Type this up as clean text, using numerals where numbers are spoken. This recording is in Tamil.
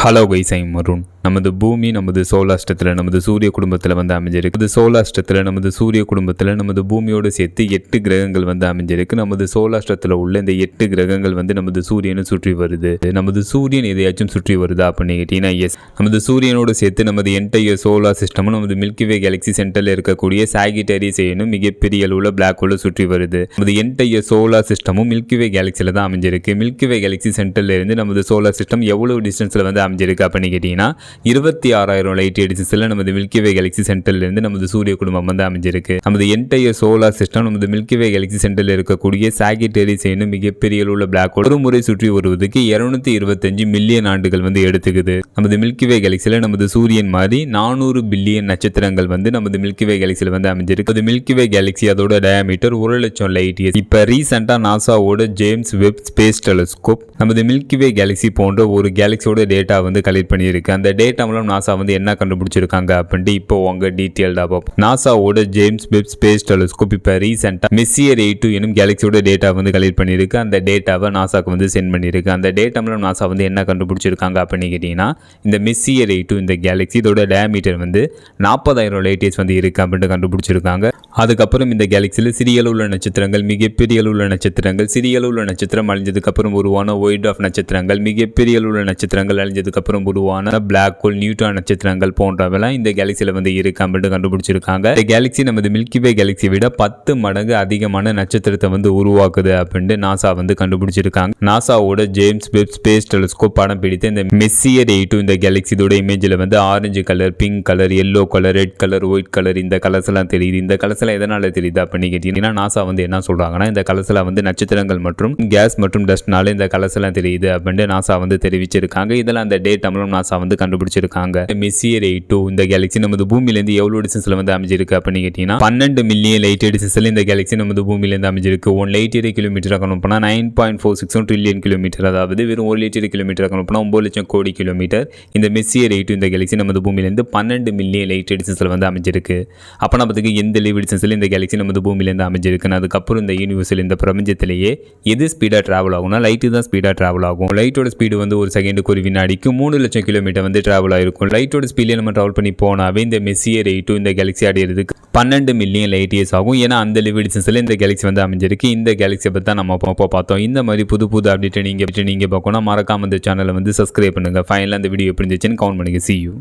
Hello guys, I am Arun. நமது பூமி நமது சோலாஷ்டத்தில் நமது சூரிய குடும்பத்தில் வந்து அமைஞ்சிருக்கு. இது சோலாஷ்டத்தில் நமது சூரிய குடும்பத்தில் நமது பூமியோடு சேர்த்து 8 கிரகங்கள் வந்து அமைஞ்சிருக்கு. நமது சோலாஷ்டத்தில் உள்ள இந்த 8 கிரகங்கள் வந்து நமது சூரியனை சுற்றி வருது. நமது சூரியன் எதையாச்சும் சுற்றி வருதா அப்படின்னு கேட்டீங்கன்னா எஸ். நமது சூரியனோடு சேர்த்து நமது என்டையர் சோலார் சிஸ்டமும் நமது மில்கிவே கேலக்சி சென்டரில் இருக்கக்கூடிய சாகிட்டேரியஸ் எனும் மிகப்பெரிய அளவுள்ள பிளாக் ஹோல் சுற்றி வருது. நமது என்டையர் சோலார் சிஸ்டமும் மில்கிவே கேலக்சியில் தான் அமைஞ்சிருக்கு. மில்கிவே கேலக்சி சென்டரில் இருந்து நமது சோலார் சிஸ்டம் எவ்வளவு டிஸ்டன்ஸில் வந்து அமைஞ்சிருக்கு அப்படின்னு கேட்டீங்கன்னா 26,000 லைட் இயர் டிஸ்டன்ஸ்ல நமது மில்கிவே கேலக்சி சென்டர்ல இருந்து நமது சூரிய குடும்பம் வந்து அமைஞ்சிருக்கு. நமது என்டையர் சோலார் சிஸ்டம் நமது மில்கிவே கேலக்சி சென்டரில் இருக்கக்கூடிய சாகிட்டேரியஸ் எனும் மிகப்பெரிய அளவுள்ள பிளாக் ஹோல் ஒரு முறை சுற்றி வருவதற்கு 225 மில்லியன் ஆண்டுகள் வந்து எடுத்துக்குது. நமது மில்கிவே கேலக்சியில் நமது சூரியன் மாதிரி 400 பில்லியன் நட்சத்திரங்கள் வந்து நமது மில்கிவே கேலக்சியில் வந்து அமைஞ்சிருக்கு. அது மில்கிவே கேலக்சி அதோட டயாமீட்டர் 1,00,000 லைட் இயர்ஸ். இப்ப ரீசெண்டா நாசாவோட ஜேம்ஸ் வெப் ஸ்பேஸ் டெலிஸ்கோப் நமது மில்கிவே கேலக்சி போன்ற ஒரு கேலக்சியோட டேட்டா வந்து கலெக்ட் பண்ணியிருக்கு. அந்த டேட்டா மூலம் நாசா வந்து என்ன கண்டுபிடிச்சிருக்காங்க அப்படின்ட்டு இப்போ உங்க டீட்டெயில்டா பார்ப்போம். நாசாவோட ஜேம்ஸ் வெப் ஸ்பேஸ் டெலிஸ்கோப் இப்போ ரீசெண்டா மெஸ்ஸியர் 82 எனும் கேலக்சியோட டேட்டா வந்து கலெக்ட் பண்ணியிருக்கு. அந்த டேட்டாவை நாசாக்கு வந்து சென்ட் பண்ணியிருக்கு. அந்த டேட்டா மூலம் நாசா வந்து என்ன கண்டுபிடிச்சிருக்காங்க அப்படின்னு கேட்டீங்கன்னா இந்த மெஸ்ஸியர் 82 இந்த கேலக்சி இதோட டயாமீட்டர் வந்து 40,000 லைட் இயர்ஸ் வந்து இருக்கு அப்படின்ட்டு கண்டுபிடிச்சிருக்காங்க. அதுக்கப்புறம் இந்த கேலக்சியில் சிறிய அளவுள்ள நட்சத்திரங்கள், மிகப்பெரிய அளவுள்ள நட்சத்திரங்கள், சிறிய அளவுள்ள நட்சத்திரம் அழிஞ்சதுக்கு அப்புறம் உருவான ஒயிட் ஆஃப் நட்சத்திரங்கள், மிகப்பெரிய அளவுள்ள நட்சத்திரங்கள் அழிஞ்சதுக்கு அப்புறம் உருவான பிளாக் ஹோல், நியூட்ரான் நட்சத்திரங்கள் போன்றவெல்லாம் இந்த கேலக்சியில் வந்து இருக்கு அப்படின்னு கண்டுபிடிச்சிருக்காங்க. இந்த கேலக்சி நமது மில்கிவே கேலக்சியை விட 10 மடங்கு அதிகமான நட்சத்திரத்தை வந்து உருவாக்குது அப்படின்னு நாசா வந்து கண்டுபிடிச்சிருக்காங்க. நாசாவோட ஜேம்ஸ் வெப் ஸ்பேஸ் டெலிஸ்கோப் படம் பிடித்த இந்த மெஸ்ஸியர் 82 இந்த கேலக்சி இதோட இமேஜில் வந்து orange colour, pink colour, yellow colour, red colour, white colour இந்த கலர்ஸ் எல்லாம் தெரியுது. இந்த கலர்ஸ் எல்லாம் எதனால தெரியுது அப்படின்னு கேட்டீங்கன்னா நாசா வந்து என்ன சொல்றாங்கன்னா இந்த கலர்ஸ் எல்லாம் வந்து நட்சத்திரங்கள் மற்றும் கேஸ் மற்றும் டஸ்ட்னால இந்த கலர்ஸ் எல்லாம் தெரியுது அப்படின்னு நாசா வந்து தெரிவிச்சிருக்காங்க. இதெல்லாம் அந்த டேட்டா மூலம் நாசா வந்து கண்டுபிடிச்சிருக்காங்க. மெஸ்ஸியர் 82 இந்த கேலக்சி நமது பூமியிலிருந்து எவ்வளவு டிஸ்டன்ஸ்ல வந்து அமைஞ்சிருக்கு அப்படின்னு கேட்டீங்கன்னா 12 மில்லியன் லைட் இயர் டிஸ்டன்ஸ்ல இந்த கேலக்சி நமது பூமியிலிருந்து அமைஞ்சிருக்கு. 1 லைட் இயர் கிலோமீட்டர் கணக்கு பண்ணா 9.46 ட்ரில்லியன் கிலோமீட்டர், அதாவது வெறும் 1 லைட் இயர் கிலோமீட்டர் கணக்கு பண்ணா 9 லட்சம் கோடி கிலோமீட்டர். இந்த மெஸ்ஸியர் 82 இந்த கேலக்சி நமது பூமியிலிருந்து 12 மில்லியன் லைட் இயர் டிஸ்டன்ஸ்ல வந்து அமைஞ்சிருக்கு. அப்ப நமக்கு எந்த லைட் டிஸ்டன்ஸ்ல இந்த கேலக்சி நமது பூமியிலிருந்து அமைஞ்சிருக்குன்னு அதுக்கப்புறம் இந்த யூனிவர்ஸில் இந்த பிரபஞ்சத்திலேயே எது ஸ்பீடா டிராவல் ஆகும்னா லைட்டு தான் ஸ்பீடா டிராவல் ஆகும். லைட்டோட ஸ்பீடு வந்து ஒரு செகண்டுக்கு ஒரு வினாடிக்கு 3 லட்சம் கிலோமீட்டர் வந்து டிராவல் ஆயிருக்கும். லைட்டோட ஸ்பீட்ல நம்ம டிராவல் பண்ணி போனாவே இந்த மெஸ்ஸியர் 82 இந்த கேலக்சி அடையிறதுக்கு 12 மில்லியன் லைட் இயர்ஸ் ஆகும். ஏன்னா அந்த லிவ் டிஸ்டன்ஸ்ல இந்த கேலக்சி வந்து அமைஞ்சிருக்கு. இந்த கேலக்சியை பத்தி தான் நம்ம பார்த்தோம். இந்த மாதிரி புது அப்டேட் நீங்க பார்க்கணும் மறக்காம இந்த சேனலை வந்து சப்ஸ்கிரைப் பண்ணுங்க. ஃபைனலா இந்த வீடியோ எப்படி இருந்துச்சுன்னு கமெண்ட் பண்ணுங்க. See you.